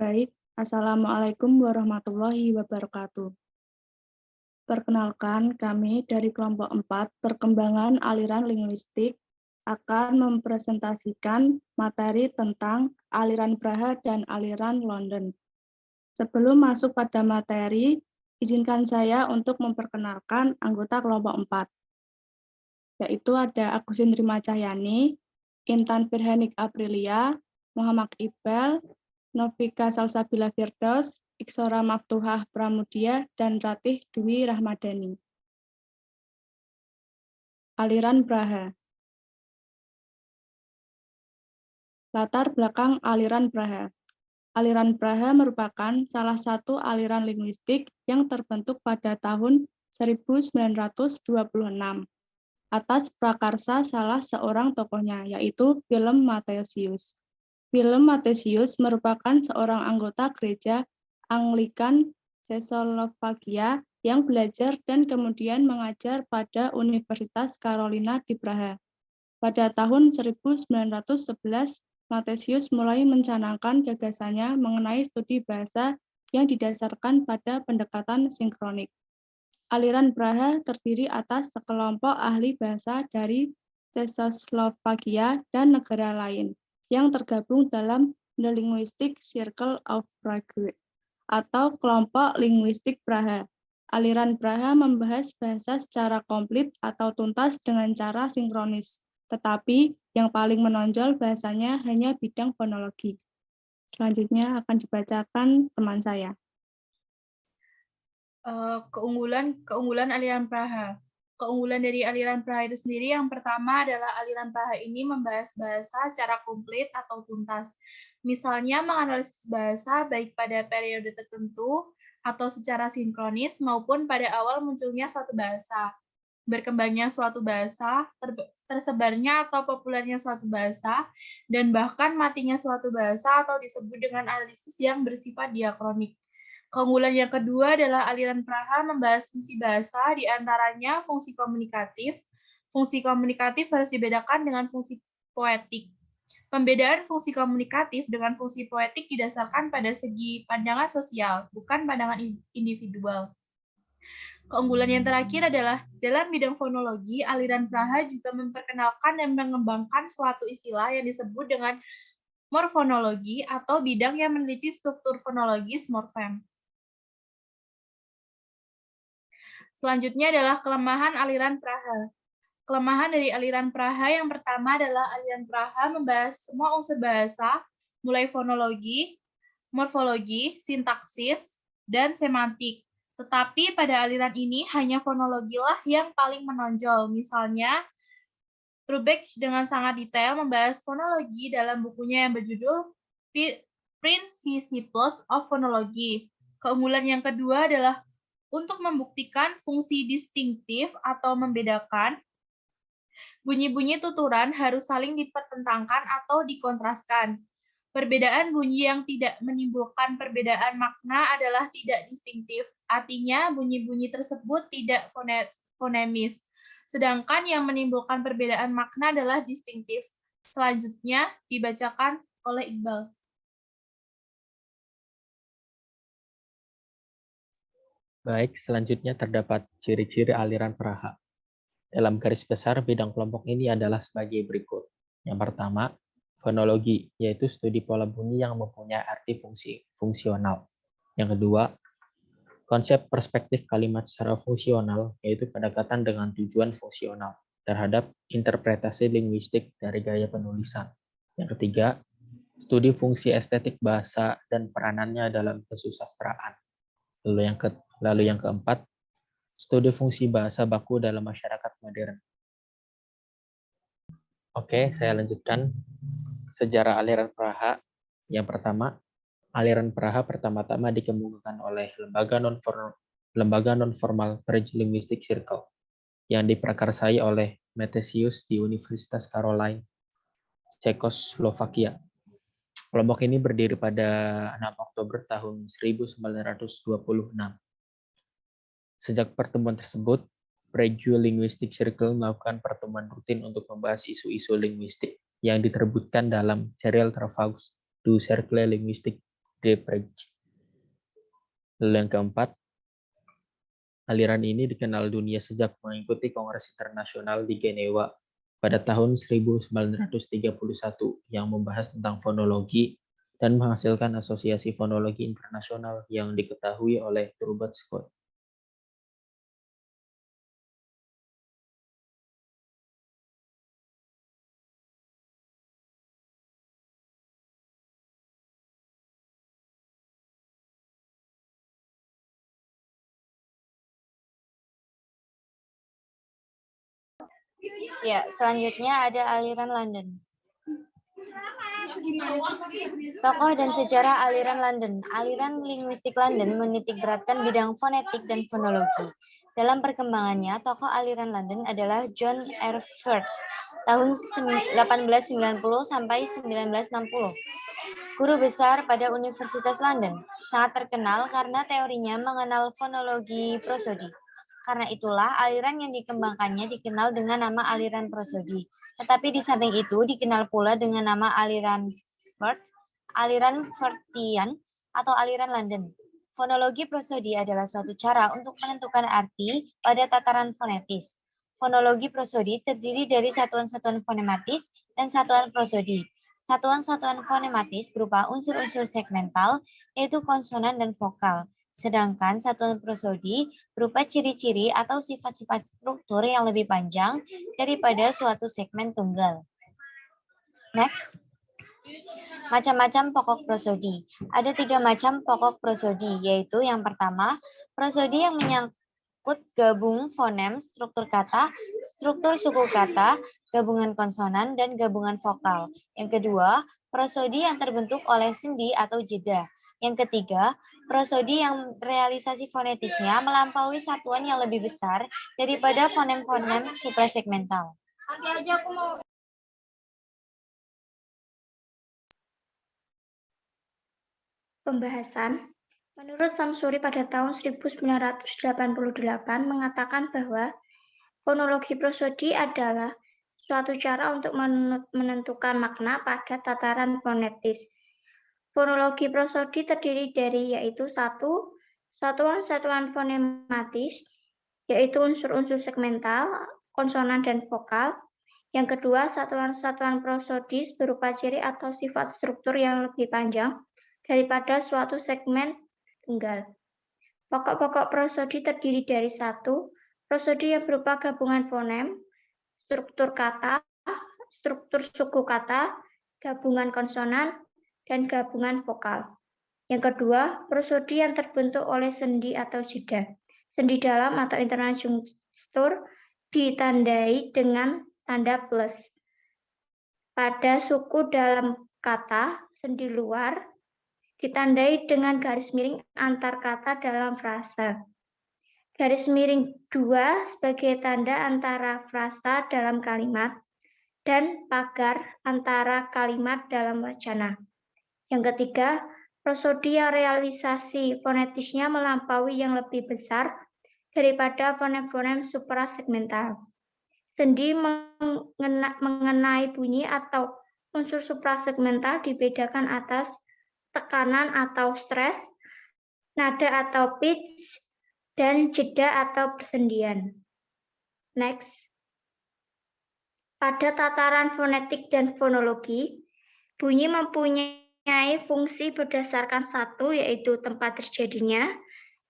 Baik, Assalamualaikum warahmatullahi wabarakatuh. Perkenalkan, kami dari kelompok 4 Perkembangan Aliran Linguistik akan mempresentasikan materi tentang aliran Braha dan aliran London. Sebelum masuk pada materi, izinkan saya untuk memperkenalkan anggota kelompok 4, yaitu ada Agusin Rima Cahyani, Intan Firhanik Aprilia, Muhammad Iqbal, Novika Salsabila Firdaus, Iksora Maftuhah Pramudia, dan Ratih Dwi Rahmadani. Aliran Braha. Latar belakang aliran Braha. Aliran Braha merupakan salah satu aliran linguistik yang terbentuk pada tahun 1926 atas prakarsa salah seorang tokohnya, yaitu Willem Mathesius. Willem Mathesius merupakan seorang anggota gereja Anglikan Czechoslovakia yang belajar dan kemudian mengajar pada Universitas Carolina di Praha. Pada tahun 1911, Mathesius mulai mencanangkan gagasannya mengenai studi bahasa yang didasarkan pada pendekatan sinkronik. Aliran Braha terdiri atas sekelompok ahli bahasa dari Czechoslovakia dan negara lain yang tergabung dalam The Linguistic Circle of Prague atau kelompok linguistik Braha. Aliran Braha membahas bahasa secara komplit atau tuntas dengan cara sinkronis, tetapi yang paling menonjol bahasanya hanya bidang fonologi. Selanjutnya akan dibacakan teman saya. Keunggulan aliran Braha. Keunggulan dari aliran Braha itu sendiri yang pertama adalah aliran Braha ini membahas bahasa secara komplit atau tuntas. Misalnya menganalisis bahasa baik pada periode tertentu atau secara sinkronis maupun pada awal munculnya suatu bahasa. Berkembangnya suatu bahasa, tersebarnya atau populernya suatu bahasa, dan bahkan matinya suatu bahasa atau disebut dengan analisis yang bersifat diakronik. Keunggulan yang kedua adalah aliran Braha membahas fungsi bahasa, di antaranya fungsi komunikatif. Fungsi komunikatif harus dibedakan dengan fungsi poetik. Pembedaan fungsi komunikatif dengan fungsi poetik didasarkan pada segi pandangan sosial, bukan pandangan individual. Keunggulan yang terakhir adalah dalam bidang fonologi, aliran Braha juga memperkenalkan dan mengembangkan suatu istilah yang disebut dengan morfonologi atau bidang yang meneliti struktur fonologis morfem. Selanjutnya adalah kelemahan aliran Braha. Kelemahan dari aliran Braha yang pertama adalah aliran Braha membahas semua unsur bahasa, mulai fonologi, morfologi, sintaksis, dan semantik. Tetapi pada aliran ini hanya fonologilah yang paling menonjol. Misalnya, Trubetsch dengan sangat detail membahas fonologi dalam bukunya yang berjudul Principles of Phonology. Keunggulan yang kedua adalah untuk membuktikan fungsi distinktif atau membedakan, bunyi-bunyi tuturan harus saling dipertentangkan atau dikontraskan. Perbedaan bunyi yang tidak menimbulkan perbedaan makna adalah tidak distinktif. Artinya, bunyi-bunyi tersebut tidak fonemis. Sedangkan yang menimbulkan perbedaan makna adalah distinktif. Selanjutnya dibacakan oleh Iqbal. Baik, selanjutnya terdapat ciri-ciri aliran Braha. Dalam garis besar, bidang kelompok ini adalah sebagai berikut. Yang pertama, fonologi, yaitu studi pola bunyi yang mempunyai arti fungsional. Yang kedua, konsep perspektif kalimat secara fungsional, yaitu pendekatan dengan tujuan fungsional terhadap interpretasi linguistik dari gaya penulisan. Yang ketiga, studi fungsi estetik bahasa dan peranannya dalam kesusastraan. Lalu yang keempat, studi fungsi bahasa baku dalam masyarakat modern. Oke, saya lanjutkan. Sejarah aliran Braha. Yang pertama, aliran Braha pertama-tama dikemukakan oleh lembaga non-formal Prague Linguistic Circle yang diprakarsai oleh Mathesius di Universitas Caroline, Cekoslovakia. Kelompok ini berdiri pada 6 Oktober tahun 1926. Sejak pertemuan tersebut, Prague Linguistic Circle melakukan pertemuan rutin untuk membahas isu-isu linguistik yang diterbitkan dalam serial Travaux du Cercle Linguistique Debrecen. Lalu yang keempat, aliran ini dikenal dunia sejak mengikuti Kongres Internasional di Jenewa pada tahun 1931 yang membahas tentang fonologi dan menghasilkan Asosiasi Fonologi Internasional yang diketahui oleh Turbat Scott. Ya, selanjutnya ada aliran London. Tokoh dan sejarah aliran London. Aliran linguistik London menitikberatkan bidang fonetik dan fonologi. Dalam perkembangannya, tokoh aliran London adalah John R. Firth, tahun 1890 sampai 1960. Guru besar pada Universitas London, sangat terkenal karena teorinya mengenal fonologi prosodi. Karena itulah aliran yang dikembangkannya dikenal dengan nama aliran prosodi. Tetapi di samping itu dikenal pula dengan nama aliran Firth, aliran Firthian, atau aliran London. Fonologi prosodi adalah suatu cara untuk menentukan arti pada tataran fonetis. Fonologi prosodi terdiri dari satuan-satuan fonematis dan satuan prosodi. Satuan-satuan fonematis berupa unsur-unsur segmental, yaitu konsonan dan vokal. Sedangkan satuan prosodi berupa ciri-ciri atau sifat-sifat struktur yang lebih panjang daripada suatu segmen tunggal. Next. Macam-macam pokok prosodi. Ada 3 macam pokok prosodi, yaitu yang pertama, prosodi yang menyangkut gabung fonem, struktur kata, struktur suku kata, gabungan konsonan, dan gabungan vokal. Yang kedua, prosodi yang terbentuk oleh sendi atau jeda. Yang ketiga, prosodi yang realisasi fonetisnya melampaui satuan yang lebih besar daripada fonem-fonem suprasegmental. Pembahasan. Menurut Samsuri pada tahun 1988 mengatakan bahwa fonologi prosodi adalah suatu cara untuk menentukan makna pada tataran fonetis. Fonologi prosodi terdiri dari yaitu 1. Satuan-satuan fonematis, yaitu unsur-unsur segmental, konsonan, dan vokal. Yang kedua, satuan-satuan prosodis berupa ciri atau sifat struktur yang lebih panjang daripada suatu segmen tunggal. Pokok-pokok prosodi terdiri dari 1. Prosodi yang berupa gabungan fonem, struktur kata, struktur suku kata, gabungan konsonan, dan gabungan vokal. Yang kedua, prosodi yang terbentuk oleh sendi atau jeda. Sendi dalam atau internal junctur ditandai dengan tanda plus. Pada suku dalam kata, sendi luar ditandai dengan garis miring antar kata dalam frasa. Garis miring 2 sebagai tanda antara frasa dalam kalimat dan pagar antara kalimat dalam wacana. Yang ketiga, prosodi yang realisasi fonetisnya melampaui yang lebih besar daripada fonem-fonem suprasegmental. Sendi mengenai bunyi atau unsur suprasegmental dibedakan atas tekanan atau stres, nada atau pitch, dan jeda atau persendian. Next. Pada tataran fonetik dan fonologi, bunyi mempunyai fungsi berdasarkan 1, yaitu tempat terjadinya,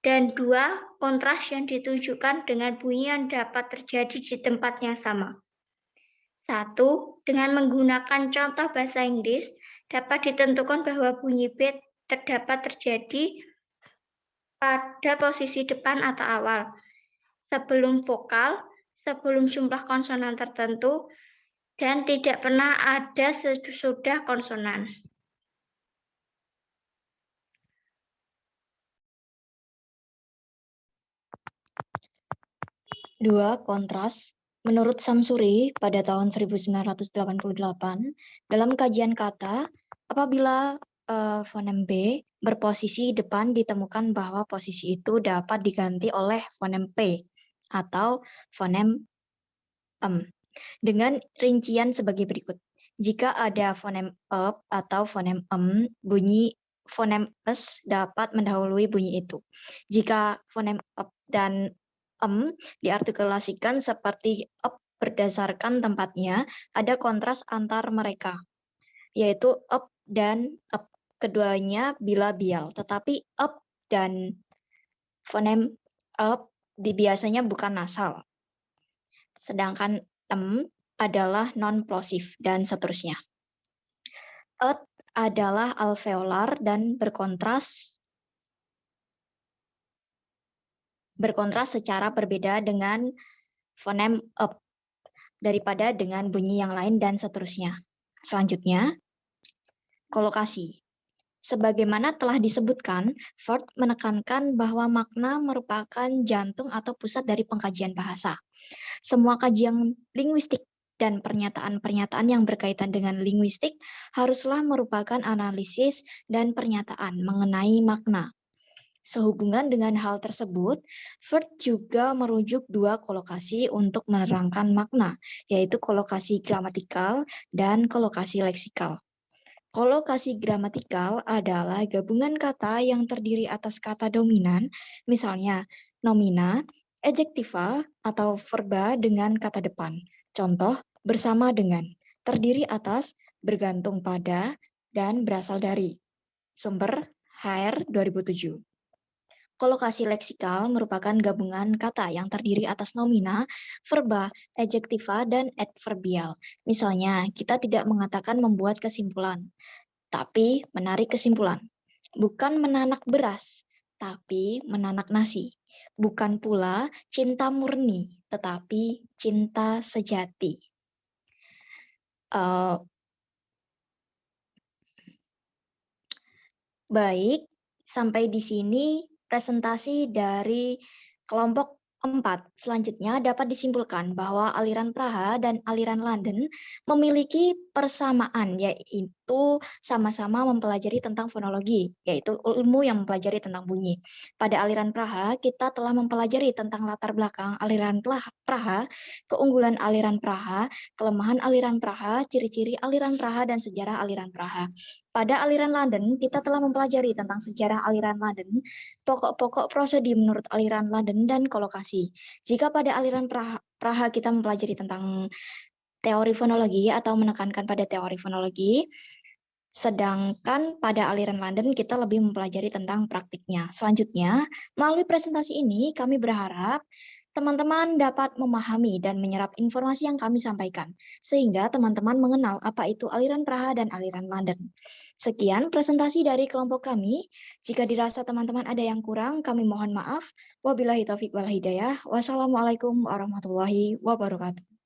dan 2, kontras yang ditunjukkan dengan bunyi yang dapat terjadi di tempat yang sama. 1. Dengan menggunakan contoh bahasa Inggris, dapat ditentukan bahwa bunyi B terdapat terjadi pada posisi depan atau awal, sebelum vokal, sebelum jumlah konsonan tertentu, dan tidak pernah ada sesudah konsonan. Dua, kontras. Menurut Samsuri pada tahun 1988, dalam kajian kata, apabila fonem B berposisi depan ditemukan bahwa posisi itu dapat diganti oleh fonem P atau fonem M dengan rincian sebagai berikut. Jika ada fonem up atau fonem bunyi fonem s dapat mendahului bunyi itu. Jika fonem ep dan diartikulasikan seperti ep berdasarkan tempatnya, ada kontras antar mereka, yaitu ep dan ep. Keduanya bilabial, tetapi ep dan fonem ep biasanya bukan nasal. Sedangkan adalah non-plosif dan seterusnya. Et adalah alveolar dan berkontras secara berbeda dengan fonem ep daripada dengan bunyi yang lain dan seterusnya. Selanjutnya, kolokasi. Sebagaimana telah disebutkan, Ford menekankan bahwa makna merupakan jantung atau pusat dari pengkajian bahasa. Semua kajian linguistik dan pernyataan-pernyataan yang berkaitan dengan linguistik haruslah merupakan analisis dan pernyataan mengenai makna. Sehubungan dengan hal tersebut, Ford juga merujuk dua kolokasi untuk menerangkan makna, yaitu kolokasi gramatikal dan kolokasi leksikal. Kolokasi gramatikal adalah gabungan kata yang terdiri atas kata dominan, misalnya nomina, adjektiva, atau verba dengan kata depan. Contoh, bersama dengan, terdiri atas, bergantung pada, dan berasal dari. Sumber HR 2007. Kolokasi leksikal merupakan gabungan kata yang terdiri atas nomina, verba, adjektiva, dan adverbial. Misalnya, kita tidak mengatakan membuat kesimpulan, tapi menarik kesimpulan. Bukan menanak beras, tapi menanak nasi. Bukan pula cinta murni, tetapi cinta sejati. Baik, sampai di sini presentasi dari kelompok 4. Selanjutnya dapat disimpulkan bahwa aliran Praha dan aliran London memiliki persamaan, yaitu sama-sama mempelajari tentang fonologi, yaitu ilmu yang mempelajari tentang bunyi. Pada aliran Praha, kita telah mempelajari tentang latar belakang aliran Praha, keunggulan aliran Praha, kelemahan aliran Praha, ciri-ciri aliran Praha, dan sejarah aliran Praha. Pada aliran London, kita telah mempelajari tentang sejarah aliran London, pokok-pokok prosodi menurut aliran London, dan kolokasi. Jika pada aliran Praha kita mempelajari tentang teori fonologi atau menekankan pada teori fonologi, sedangkan pada aliran London kita lebih mempelajari tentang praktiknya. Selanjutnya, melalui presentasi ini kami berharap teman-teman dapat memahami dan menyerap informasi yang kami sampaikan, sehingga teman-teman mengenal apa itu aliran Praha dan aliran London. Sekian presentasi dari kelompok kami. Jika dirasa teman-teman ada yang kurang, kami mohon maaf. Wabillahi taufiq wal hidayah. Wassalamualaikum warahmatullahi wabarakatuh.